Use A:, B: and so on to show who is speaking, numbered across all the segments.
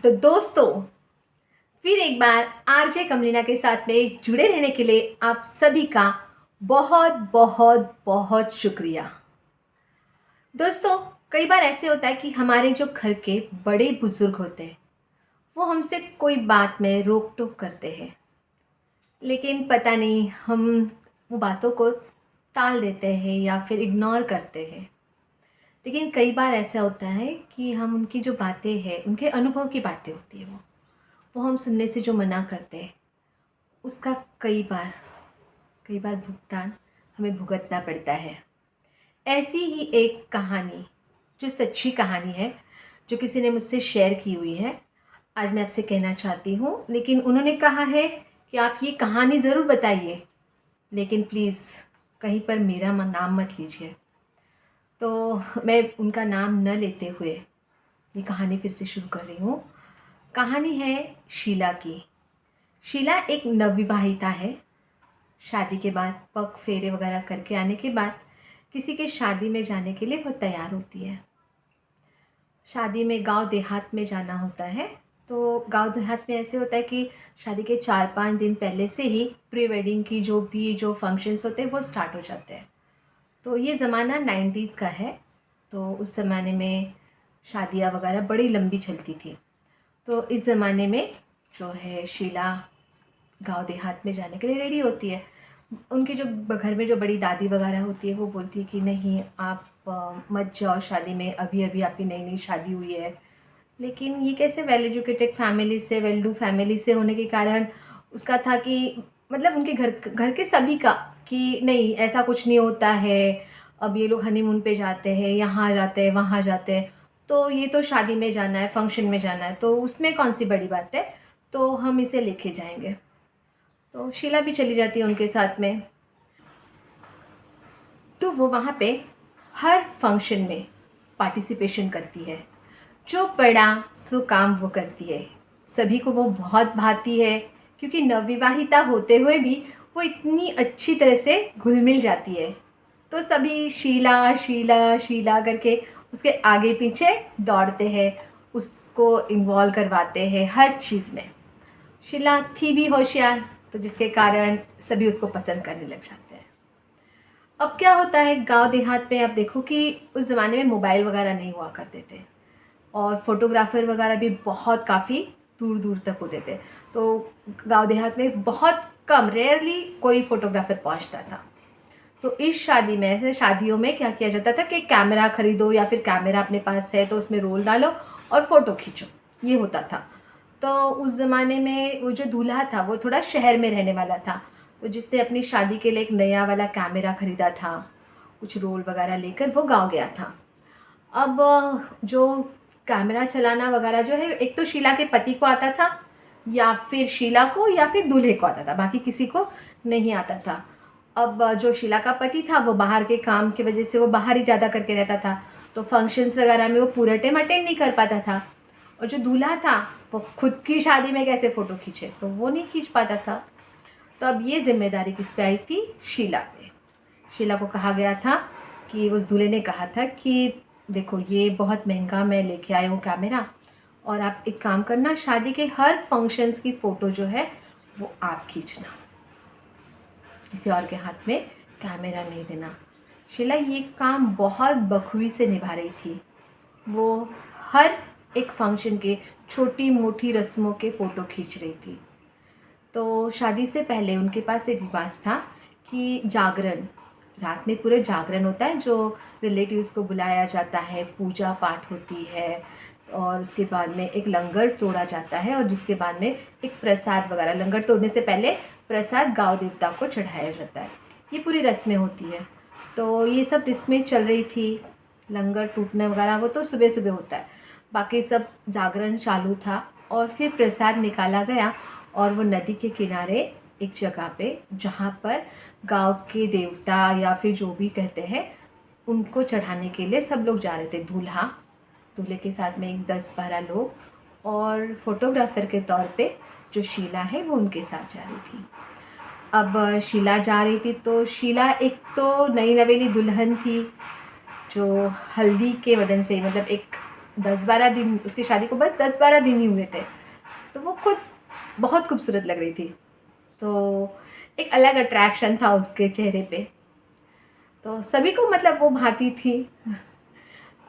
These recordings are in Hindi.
A: तो दोस्तों, फिर एक बार आरजे कमलीना के साथ में जुड़े रहने के लिए आप सभी का बहुत बहुत बहुत शुक्रिया। दोस्तों, कई बार ऐसे होता है कि हमारे जो घर के बड़े बुजुर्ग होते हैं वो हमसे कोई बात में रोक टोक करते हैं, लेकिन पता नहीं हम वो बातों को टाल देते हैं या फिर इग्नोर करते हैं। लेकिन कई बार ऐसा होता है कि हम उनकी जो बातें हैं, उनके अनुभव की बातें होती है, वो हम सुनने से जो मना करते हैं उसका कई बार भुगतान हमें भुगतना पड़ता है। ऐसी ही एक कहानी, जो सच्ची कहानी है, जो किसी ने मुझसे शेयर की हुई है, आज मैं आपसे कहना चाहती हूँ। लेकिन उन्होंने कहा है कि आप ये कहानी ज़रूर बताइए, लेकिन प्लीज़ कहीं पर मेरा नाम मत लीजिए। तो मैं उनका नाम न लेते हुए ये कहानी फिर से शुरू कर रही हूँ। कहानी है शीला की। शीला एक नवविवाहिता है। शादी के बाद पग फेरे वगैरह करके आने के बाद किसी के शादी में जाने के लिए वो तैयार होती है। शादी में गांव देहात में जाना होता है। तो गांव देहात में ऐसे होता है कि शादी के 4-5 दिन पहले से ही प्री वेडिंग की जो फंक्शंस होते हैं वो स्टार्ट हो जाते हैं। तो ये ज़माना 90s का है। तो उस ज़माने में शादियाँ वगैरह बड़ी लंबी चलती थी। तो इस ज़माने में जो है शीला गांव देहात में जाने के लिए रेडी होती है। उनकी जो घर में जो बड़ी दादी वगैरह होती है वो बोलती है कि नहीं, आप मत जाओ शादी में, अभी अभी आपकी नई नई शादी हुई है। लेकिन ये कैसे वेल एजुकेटेड फैमिली से, वेल डू फैमिली से होने के कारण उसका था कि मतलब उनके घर घर के सभी का कि नहीं, ऐसा कुछ नहीं होता है। अब ये लोग हनीमून पे जाते हैं, यहाँ जाते हैं, वहाँ जाते हैं, तो ये तो शादी में जाना है, फंक्शन में जाना है, तो उसमें कौन सी बड़ी बात है, तो हम इसे लेके जाएंगे। तो शीला भी चली जाती है उनके साथ में। तो वो वहाँ पे हर फंक्शन में पार्टिसिपेशन करती है। जो पड़ा सो काम वो करती है। सभी को वो बहुत भाती है, क्योंकि नवविवाहिता होते हुए भी वो इतनी अच्छी तरह से घुल मिल जाती है। तो सभी शीला शीला शीला करके उसके आगे पीछे दौड़ते हैं, उसको इन्वॉल्व करवाते हैं हर चीज़ में। शीला थी भी होशियार, तो जिसके कारण सभी उसको पसंद करने लग जाते हैं। अब क्या होता है गांव देहात में, आप देखो कि उस ज़माने में मोबाइल वगैरह नहीं हुआ करते थे, और फोटोग्राफर वगैरह भी बहुत काफ़ी दूर दूर तक होते थे। तो गांव देहात में बहुत कम, रेयरली कोई फोटोग्राफर पहुंचता था। तो इस शादी में, ऐसे शादियों में क्या किया जाता था कि कैमरा खरीदो, या फिर कैमरा अपने पास है तो उसमें रोल डालो और फ़ोटो खींचो, ये होता था। तो उस ज़माने में वो जो दूल्हा था वो थोड़ा शहर में रहने वाला था। तो जिसने अपनी शादी के लिए एक नया वाला कैमरा ख़रीदा था, कुछ रोल वगैरह लेकर वो गाँव गया था। अब जो कैमरा चलाना वगैरह जो है, एक तो शीला के पति को आता था, या फिर शीला को, या फिर दूल्हे को आता था, बाकी किसी को नहीं आता था। अब जो शीला का पति था वो बाहर के काम की वजह से वो बाहर ही ज़्यादा करके रहता था, तो फंक्शंस वगैरह में वो पूरे टाइम अटेंड नहीं कर पाता था। और जो दूल्हा था वो खुद की शादी में कैसे फ़ोटो खींचे, तो वो नहीं खींच पाता था। तो अब ये जिम्मेदारी किस पे आई थी? शीला पे। शीला को कहा गया था कि उस दूल्हे ने कहा था कि देखो, ये बहुत महंगा मैं लेके आया हूँ कैमरा, और आप एक काम करना, शादी के हर फंक्शंस की फ़ोटो जो है वो आप खींचना, किसी और के हाथ में कैमरा नहीं देना। शीला ये काम बहुत बखूबी से निभा रही थी। वो हर एक फंक्शन के छोटी मोटी रस्मों के फ़ोटो खींच रही थी। तो शादी से पहले उनके पास एक रिवाज था कि जागरण, रात में पूरे जागरण होता है, जो रिलेटिव्स को बुलाया जाता है, पूजा पाठ होती है, और उसके बाद में एक लंगर तोड़ा जाता है, और जिसके बाद में एक प्रसाद वगैरह, लंगर तोड़ने से पहले प्रसाद गांव देवता को चढ़ाया जाता है। ये पूरी रस्में होती है। तो ये सब रस्में चल रही थी। लंगर टूटने वगैरह वो तो सुबह सुबह होता है, बाकी सब जागरण चालू था। और फिर प्रसाद निकाला गया, और वो नदी के किनारे एक जगह पे, जहाँ पर गांव के देवता या फिर जो भी कहते हैं उनको चढ़ाने के लिए सब लोग जा रहे थे। दूल्हा, दूल्हे के साथ में एक 10-12 लोग, और फोटोग्राफर के तौर पे जो शीला है वो उनके साथ जा रही थी। अब शीला जा रही थी तो शीला एक तो नई नवेली दुल्हन थी, जो हल्दी के वजह से, मतलब एक 10-12 दिन, उसकी शादी को बस 10-12 दिन ही हुए थे, तो वो खुद बहुत खूबसूरत लग रही थी। तो एक अलग अट्रैक्शन था उसके चेहरे पे, तो सभी को मतलब वो भाती थी।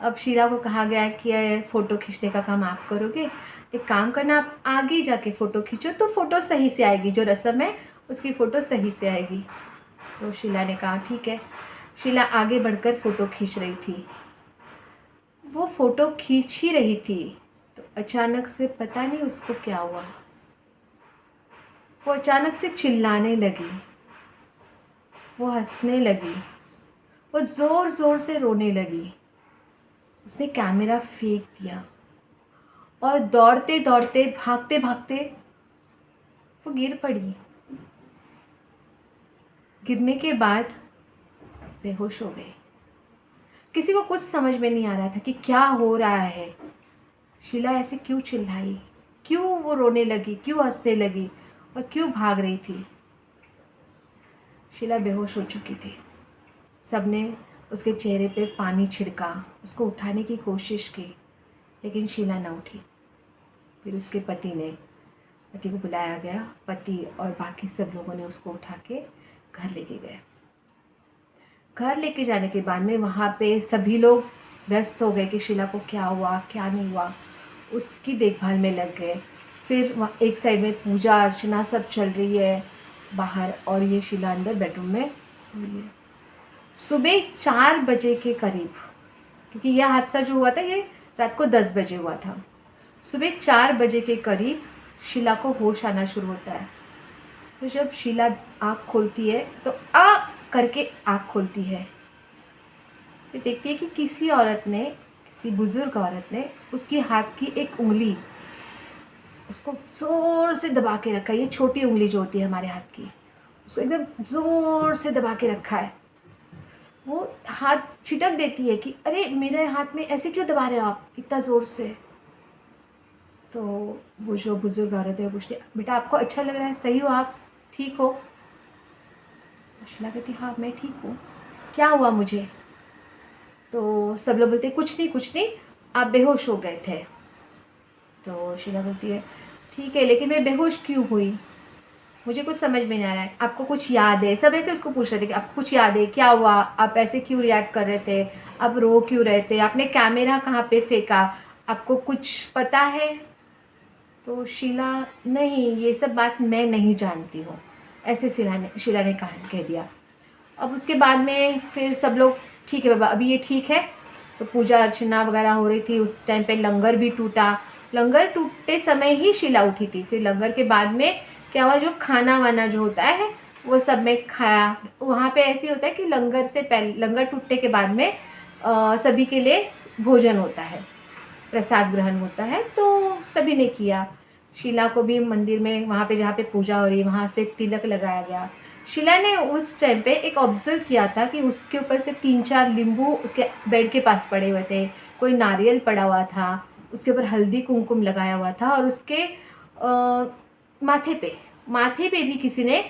A: अब शीला को कहा गया कि ये फ़ोटो खींचने का काम आप करोगे, एक काम करना, आप आगे जाके फ़ोटो खींचो तो फ़ोटो सही से आएगी, जो रस्म है उसकी फ़ोटो सही से आएगी। तो शीला ने कहा ठीक है। शीला आगे बढ़कर फ़ोटो खींच रही थी। वो फ़ोटो खींच ही रही थी तो अचानक से पता नहीं उसको क्या हुआ, वो अचानक से चिल्लाने लगी, वो हंसने लगी, वो ज़ोर ज़ोर से रोने लगी। उसने कैमरा फेंक दिया और दौड़ते दौड़ते भागते भागते वो गिर पड़ी। गिरने के बाद बेहोश हो गई। किसी को कुछ समझ में नहीं आ रहा था कि क्या हो रहा है। शीला ऐसे क्यों चिल्लाई, क्यों वो रोने लगी, क्यों हंसने लगी और क्यों भाग रही थी। शीला बेहोश हो चुकी थी। सबने उसके चेहरे पे पानी छिड़का, उसको उठाने की कोशिश की, लेकिन शीला न उठी। फिर उसके पति को बुलाया गया। पति और बाकी सब लोगों ने उसको उठा के घर लेके गए। घर लेके जाने के बाद में वहाँ पे सभी लोग व्यस्त हो गए कि शीला को क्या हुआ, क्या नहीं हुआ, उसकी देखभाल में लग गए। फिर वहाँ एक साइड में पूजा अर्चना सब चल रही है बाहर, और ये शीला अंदर बेडरूम में सोई है। सुबह 4 बजे के करीब, क्योंकि यह हादसा जो हुआ था ये रात को 10 बजे हुआ था, सुबह 4 बजे के करीब शीला को होश आना शुरू होता है। तो जब शीला आँख खोलती है तो आ करके आँख खोलती है, फिर देखती है कि किसी बुजुर्ग औरत ने उसकी हाथ की एक उंगली उसको ज़ोर से दबा के रखा है। ये छोटी उंगली जो होती है हमारे हाथ की, उसको एकदम ज़ोर से दबा के रखा है। वो हाथ छिटक देती है कि अरे मेरे हाथ में ऐसे क्यों दबा रहे हो आप इतना ज़ोर से। तो वो जो बुज़ुर्ग औरत है वो पूछती है, बेटा आपको अच्छा लग रहा है, सही हो, आप ठीक हो? तो शीला कहती हाँ मैं ठीक हूँ, क्या हुआ मुझे? तो सब लोग बोलते कुछ नहीं, आप बेहोश हो गए थे। तो शीला बोलती है ठीक है, लेकिन मैं बेहोश क्यों हुई, मुझे कुछ समझ में नहीं आ रहा है। आपको कुछ याद है? सब ऐसे उसको पूछ रहे थे कि आपको कुछ याद है, क्या हुआ, आप ऐसे क्यों रिएक्ट कर रहे थे, आप रो क्यों रहे थे, आपने कैमरा कहाँ पे फेंका, आपको कुछ पता है? तो शीला नहीं, ये सब बात मैं नहीं जानती हूँ, ऐसे शीला ने कह दिया। अब उसके बाद में फिर सब लोग ठीक है बाबा अभी ये ठीक है। तो पूजा अर्चना वगैरह हो रही थी। उस टाइम पे लंगर भी टूटा। लंगर टूटते समय ही शीला उठी थी। फिर लंगर के बाद में क्या हुआ, जो खाना वाना जो होता है वो सब में खाया। वहाँ पे ऐसे होता है कि लंगर से पहले, लंगर टूटने के बाद में सभी के लिए भोजन होता है, प्रसाद ग्रहण होता है, तो सभी ने किया। शीला को भी मंदिर में वहाँ पे जहाँ पे पूजा हो रही है वहाँ से तिलक लगाया गया। शीला ने उस टाइम पे एक ऑब्जर्व किया था कि उसके ऊपर से 3-4 नींबू उसके बेड के पास पड़े हुए थे, कोई नारियल पड़ा हुआ था, उसके ऊपर हल्दी कुमकुम लगाया हुआ था, और उसके माथे पे भी किसी ने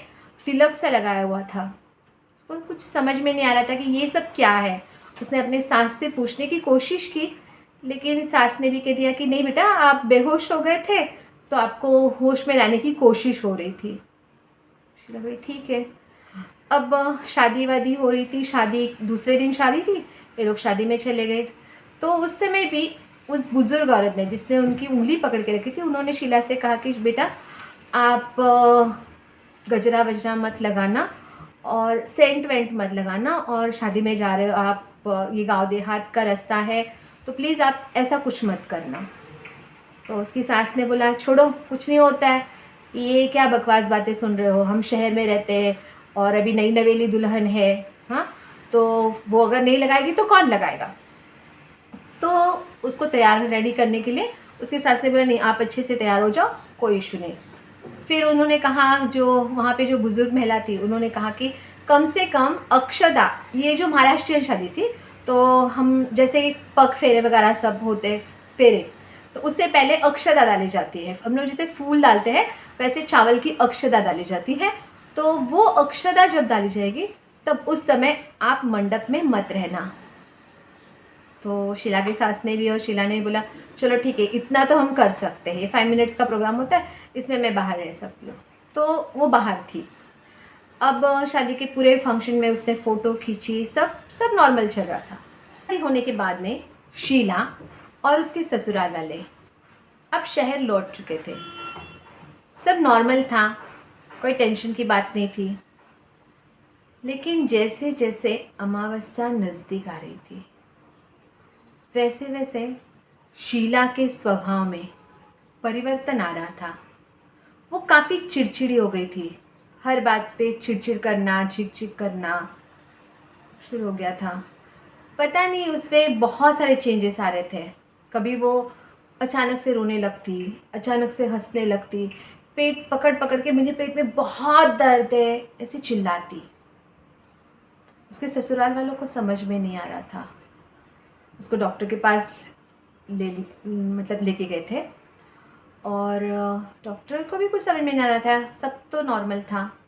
A: तिलक सा लगाया हुआ था। उसको कुछ समझ में नहीं आ रहा था कि ये सब क्या है। उसने अपने सास से पूछने की कोशिश की, लेकिन सास ने भी कह दिया कि नहीं बेटा आप बेहोश हो गए थे, तो आपको होश में लाने की कोशिश हो रही थी। शीला बोली ठीक है। अब शादी वादी हो रही थी, शादी दूसरे दिन शादी थी, ये लोग शादी में चले गए। तो उस समय भी उस बुज़ुर्ग औरत ने जिसने उनकी उंगली पकड़ के रखी थी, उन्होंने शीला से कहा कि बेटा आप गजरा वजरा मत लगाना और सेंट वेंट मत लगाना, और शादी में जा रहे हो आप, ये गांव देहात का रास्ता है, तो प्लीज़ आप ऐसा कुछ मत करना। तो उसकी सास ने बोला छोड़ो कुछ नहीं होता है, ये क्या बकवास बातें सुन रहे हो, हम शहर में रहते हैं और अभी नई नवेली दुल्हन है, हाँ, तो वो अगर नहीं लगाएगी तो कौन लगाएगा। तो उसको तैयार रेडी करने के लिए उसकी सास ने बोला नहीं आप अच्छे से तैयार हो जाओ, कोई इशू नहीं। फिर उन्होंने कहा, जो वहाँ पे जो बुज़ुर्ग महिला थी उन्होंने कहा कि कम से कम अक्षता, ये जो महाराष्ट्रियन शादी थी तो हम जैसे पग फेरे वगैरह सब होते हैं फेरे, तो उससे पहले अक्षता डाली जाती है। हम लोग जैसे फूल डालते हैं वैसे चावल की अक्षता डाली जाती है। तो वो अक्षता जब डाली जाएगी तब उस समय आप मंडप में मत रहना। तो शीला की सास ने भी और शीला ने भी बोला चलो ठीक है, इतना तो हम कर सकते हैं, ये 5 मिनट्स का प्रोग्राम होता है, इसमें मैं बाहर रह सकती हूँ। तो वो बाहर थी। अब शादी के पूरे फंक्शन में उसने फ़ोटो खींची, सब सब नॉर्मल चल रहा था। शादी होने के बाद में शीला और उसके ससुराल वाले अब शहर लौट चुके थे। सब नॉर्मल था, कोई टेंशन की बात नहीं थी। लेकिन जैसे जैसे अमावस्या नज़दीक आ रही थी, वैसे वैसे शीला के स्वभाव में परिवर्तन आ रहा था। वो काफ़ी चिड़चिड़ी हो गई थी। हर बात पे चिड़चिड़ करना, चिक-चिक करना शुरू हो गया था। पता नहीं उसपे बहुत सारे चेंजेस आ रहे थे। कभी वो अचानक से रोने लगती, अचानक से हँसने लगती, पेट पकड़-पकड़ के मुझे पेट में बहुत दर्द है, ऐसे चिल्लाती। उसके ससुराल वालों को समझ में नहीं आ रहा था। उसको डॉक्टर के पास मतलब लेके गए थे और डॉक्टर को भी कुछ समझ में नहीं आ रहा था, सब तो नॉर्मल था।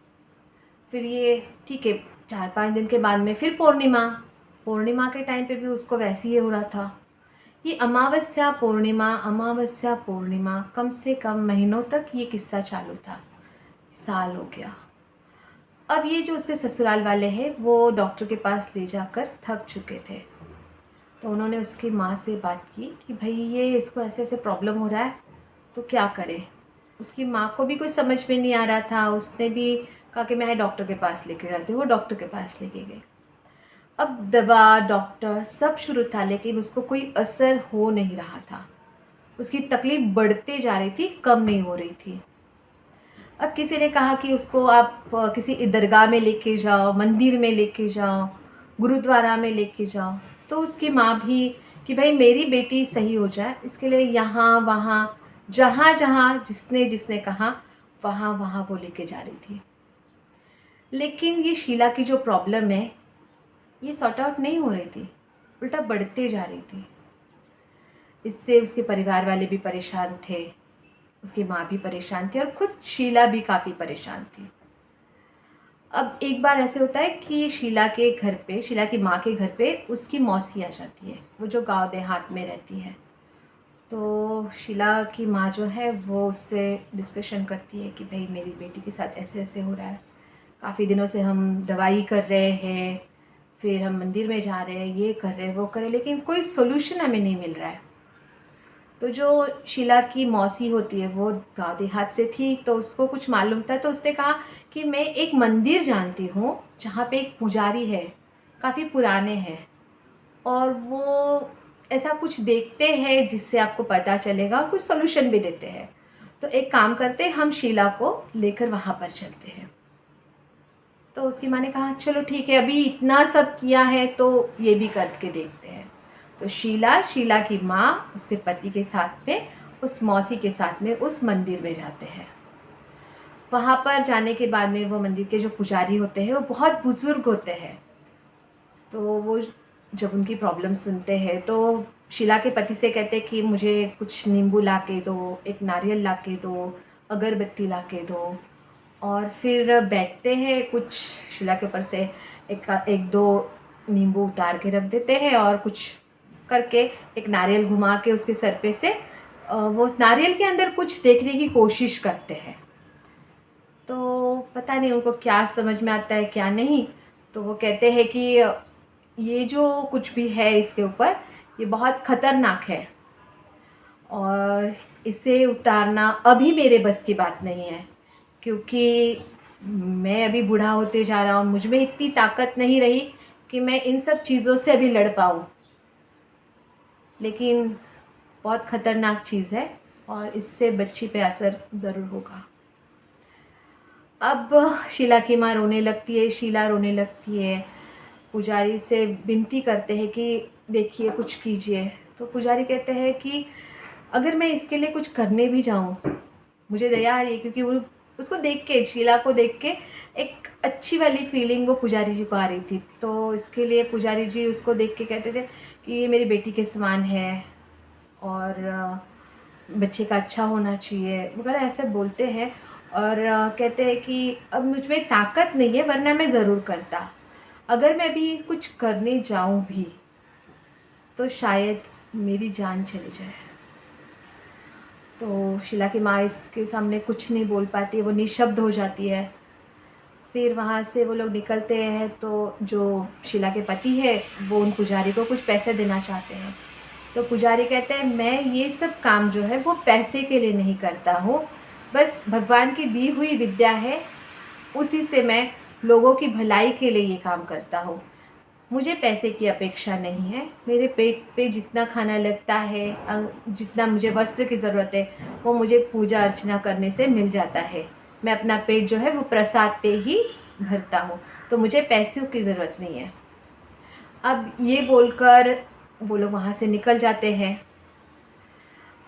A: फिर ये ठीक है, 4-5 दिन के बाद में फिर पूर्णिमा, पूर्णिमा के टाइम पे भी उसको वैसे ही हो रहा था। ये अमावस्या पूर्णिमा कम से कम महीनों तक ये किस्सा चालू था। साल हो गया। अब ये जो उसके ससुराल वाले हैं वो डॉक्टर के पास ले जाकर थक चुके थे। तो उन्होंने उसकी माँ से बात की कि भाई ये इसको ऐसे-ऐसे प्रॉब्लम हो रहा है, तो क्या करें? उसकी माँ को भी कुछ समझ में नहीं आ रहा था। उसने भी कहा कि मैं डॉक्टर के पास लेके जाती हूँ। वो डॉक्टर के पास लेके गए। अब दवा, डॉक्टर सब शुरू था लेकिन उसको कोई असर हो नहीं रहा था। उसकी तकलीफ़ बढ़ते जा रही थी, कम नहीं हो रही थी। अब किसी ने कहा कि उसको आप किसी दरगाह में लेके जाओ, मंदिर में लेके जाओ, गुरुद्वारा में लेके जाओ। तो उसकी माँ भी कि भाई मेरी बेटी सही हो जाए, इसके लिए यहाँ-वहाँ, जहाँ-जहाँ जिसने जिसने कहा, वहाँ-वहाँ वो लेके जा रही थी। लेकिन ये शीला की जो प्रॉब्लम है, ये सॉर्ट आउट नहीं हो रही थी, उल्टा बढ़ते जा रही थी। इससे उसके परिवार वाले भी परेशान थे, उसकी माँ भी परेशान थी और खुद शीला भी काफ़ी परेशान थी। अब एक बार ऐसे होता है कि शीला की माँ के घर पे उसकी मौसी आ जाती है, वो जो गाँव देहात में रहती है। तो शीला की माँ जो है वो उससे डिस्कशन करती है कि भई मेरी बेटी के साथ ऐसे-ऐसे हो रहा है। काफ़ी दिनों से हम दवाई कर रहे हैं, फिर हम मंदिर में जा रहे हैं, ये कर रहे हैं, वो कर रहे हैं, लेकिन कोई सॉल्यूशन हमें नहीं मिल रहा है। तो जो शीला की मौसी होती है वो गाँव देहात से थी, तो उसको कुछ मालूम था, तो उसने कहा कि मैं एक मंदिर जानती हूँ जहाँ पे एक पुजारी है, काफ़ी पुराने हैं और वो ऐसा कुछ देखते हैं जिससे आपको पता चलेगा और कुछ सॉल्यूशन भी देते हैं। तो एक काम करते हैं, हम शीला को लेकर वहाँ पर चलते हैं। तो उसकी माँ ने कहा चलो ठीक है, अभी इतना सब किया है तो ये भी करके देखते हैं। तो शीला की माँ उसके पति के साथ में, उस मौसी के साथ में उस मंदिर में जाते हैं। वहाँ पर जाने के बाद में वो मंदिर के जो पुजारी होते हैं वो बहुत बुज़ुर्ग होते हैं। तो वो जब उनकी प्रॉब्लम सुनते हैं तो शीला के पति से कहते हैं कि मुझे कुछ नींबू ला के दो, एक नारियल ला के दो, अगरबत्ती ला के दो। और फिर बैठते हैं, कुछ शीला के ऊपर से एक दो नींबू उतार के रख देते हैं और कुछ करके एक नारियल घुमा के उसके सर पे से वो उस नारियल के अंदर कुछ देखने की कोशिश करते हैं। तो पता नहीं उनको क्या समझ में आता है क्या नहीं। तो वो कहते हैं कि ये जो कुछ भी है इसके ऊपर, ये बहुत ख़तरनाक है और इसे उतारना अभी मेरे बस की बात नहीं है, क्योंकि मैं अभी बूढ़ा होते जा रहा हूँ, मुझ में इतनी ताकत नहीं रही कि मैं इन सब चीज़ों से अभी लड़ पाऊँ। लेकिन बहुत ख़तरनाक चीज़ है और इससे बच्ची पे असर ज़रूर होगा। अब शीला रोने लगती है, पुजारी से विनती करते हैं कि देखिए कुछ कीजिए। तो पुजारी कहते हैं कि अगर मैं इसके लिए कुछ करने भी जाऊँ, मुझे दया आ रही है, क्योंकि वो उसको देख के, शीला को देख के एक अच्छी वाली फीलिंग वो पुजारी जी को आ रही थी। तो इसके लिए पुजारी जी उसको देख के कहते थे कि ये मेरी बेटी के समान है और बच्चे का अच्छा होना चाहिए वगैरह ऐसे बोलते हैं। और कहते हैं कि अब मुझ में ताकत नहीं है वरना मैं ज़रूर करता। अगर मैं अभी कुछ करने जाऊँ भी तो शायद मेरी जान चली जाए। तो शीला की माँ इसके सामने कुछ नहीं बोल पाती है, वो निशब्द हो जाती है। फिर वहाँ से वो लोग निकलते हैं तो जो शीला के पति है वो उन पुजारी को कुछ पैसे देना चाहते हैं। तो पुजारी कहते हैं मैं ये सब काम जो है वो पैसे के लिए नहीं करता हूँ, बस भगवान की दी हुई विद्या है, उसी से मैं लोगों की भलाई के लिए ये काम करता हूँ। मुझे पैसे की अपेक्षा नहीं है, मेरे पेट पे जितना खाना लगता है, जितना मुझे वस्त्र की ज़रूरत है वो मुझे पूजा अर्चना करने से मिल जाता है। मैं अपना पेट जो है वो प्रसाद पे ही भरता हूँ, तो मुझे पैसों की ज़रूरत नहीं है। अब ये बोलकर वो लोग वहाँ से निकल जाते हैं।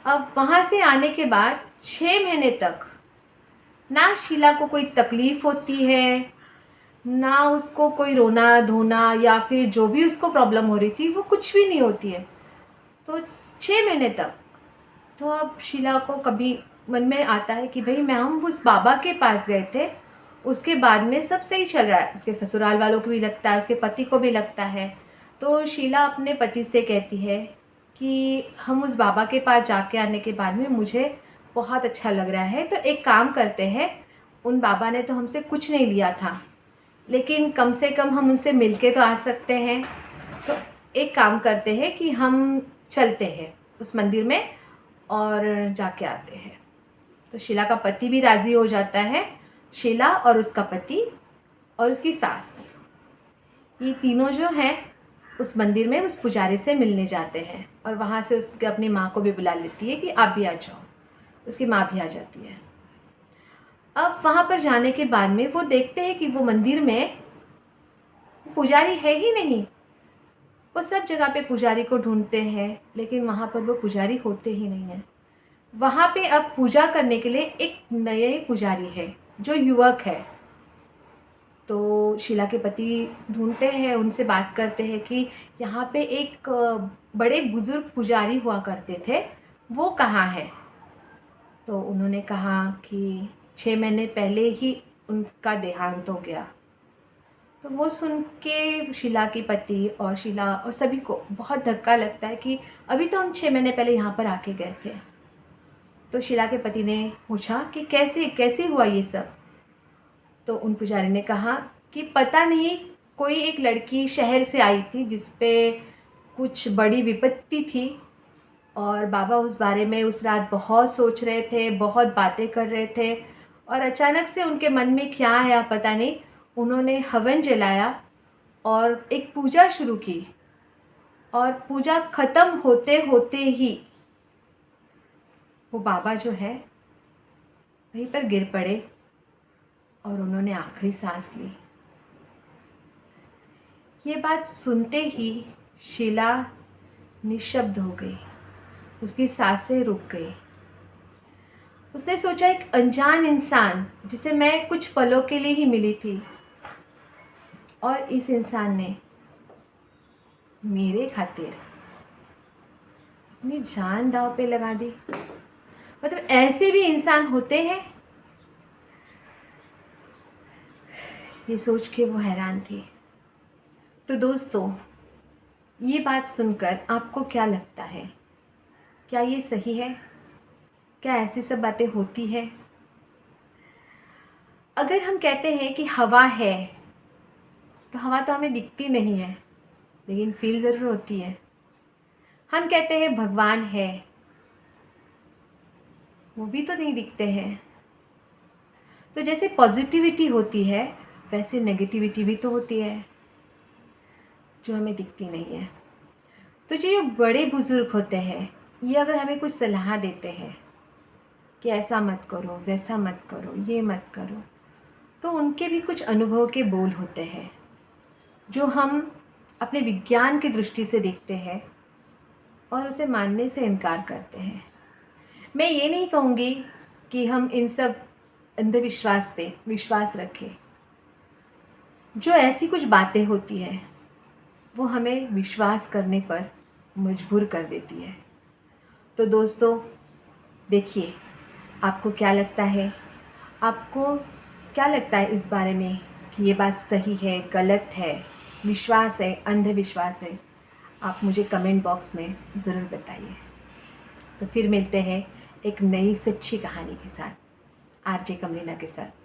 A: अब वहाँ से आने के बाद 6 महीने तक ना शीला को कोई तकलीफ़ होती है, ना उसको कोई रोना धोना या फिर जो भी उसको प्रॉब्लम हो रही थी वो कुछ भी नहीं होती है। तो 6 महीने तक तो अब शीला को कभी मन में आता है कि भाई मैं हम उस बाबा के पास गए थे, उसके बाद में सब सही चल रहा है, उसके ससुराल वालों को भी लगता है, उसके पति को भी लगता है। तो शीला अपने पति से कहती है कि हम उस बाबा के पास जाके आने के बाद में मुझे बहुत अच्छा लग रहा है, तो एक काम करते हैं, उन बाबा ने तो हमसे कुछ नहीं लिया था, लेकिन कम से कम हम उनसे मिलके तो आ सकते हैं। तो एक काम करते हैं कि हम चलते हैं उस मंदिर में और जाके आते हैं। तो शीला का पति भी राज़ी हो जाता है। शीला और उसका पति और उसकी सास, ये तीनों जो हैं उस मंदिर में उस पुजारी से मिलने जाते हैं और वहाँ से उसके अपनी माँ को भी बुला लेती है कि आप भी आ जाओ। तो उसकी माँ भी आ जाती है। अब वहाँ पर जाने के बाद में वो देखते हैं कि वो मंदिर में पुजारी है ही नहीं। वो सब जगह पे पुजारी को ढूंढते हैं, लेकिन वहाँ पर वो पुजारी होते ही नहीं हैं। वहाँ पे अब पूजा करने के लिए एक नए पुजारी है जो युवक है। तो शीला के पति ढूंढते हैं, उनसे बात करते हैं कि यहाँ पे एक बड़े बुजुर्ग पुजारी हुआ करते थे, वो कहाँ है। तो उन्होंने कहा कि 6 महीने पहले ही उनका देहांत हो गया। तो वो सुन के शीला के पति और शीला और सभी को बहुत धक्का लगता है कि अभी तो हम 6 महीने पहले यहाँ पर आके गए थे। तो शीला के पति ने पूछा कि कैसे कैसे हुआ ये सब। तो उन पुजारी ने कहा कि पता नहीं, कोई एक लड़की शहर से आई थी जिस पे कुछ बड़ी विपत्ति थी, और बाबा उस बारे में उस रात बहुत सोच रहे थे, बहुत बातें कर रहे थे, और अचानक से उनके मन में क्या आया पता नहीं, उन्होंने हवन जलाया और एक पूजा शुरू की, और पूजा ख़त्म होते होते ही वो बाबा जो है वहीं पर गिर पड़े और उन्होंने आखिरी सांस ली। ये बात सुनते ही शीला निशब्द हो गई, उसकी सांसें रुक गई। उसने सोचा एक अनजान इंसान जिसे मैं कुछ पलों के लिए ही मिली थी, और इस इंसान ने मेरे खातिर अपनी जान दांव पे लगा दी। मतलब ऐसे भी इंसान होते हैं। ये सोच के वो हैरान थी। तो दोस्तों, ये बात सुनकर आपको क्या लगता है? क्या ये सही है? क्या ऐसी सब बातें होती है? अगर हम कहते हैं कि हवा है, तो हवा तो हमें दिखती नहीं है, लेकिन फील ज़रूर होती है। हम कहते हैं भगवान है, वो भी तो नहीं दिखते हैं। तो जैसे पॉजिटिविटी होती है, वैसे नेगेटिविटी भी तो होती है जो हमें दिखती नहीं है। तो जो ये बड़े बुज़ुर्ग होते हैं, ये अगर हमें कुछ सलाह देते हैं कि ऐसा मत करो, वैसा मत करो, ये मत करो, तो उनके भी कुछ अनुभव के बोल होते हैं जो हम अपने विज्ञान की दृष्टि से देखते हैं और उसे मानने से इनकार करते हैं। मैं ये नहीं कहूँगी कि हम इन सब अंधविश्वास पे विश्वास रखें। जो ऐसी कुछ बातें होती हैं वो हमें विश्वास करने पर मजबूर कर देती है। तो दोस्तों, देखिए, आपको क्या लगता है? आपको क्या लगता है इस बारे में कि ये बात सही है, गलत है, विश्वास है, अंधविश्वास है? आप मुझे कमेंट बॉक्स में ज़रूर बताइए। तो फिर मिलते हैं एक नई सच्ची कहानी के साथ, आरजे कमलीना के साथ।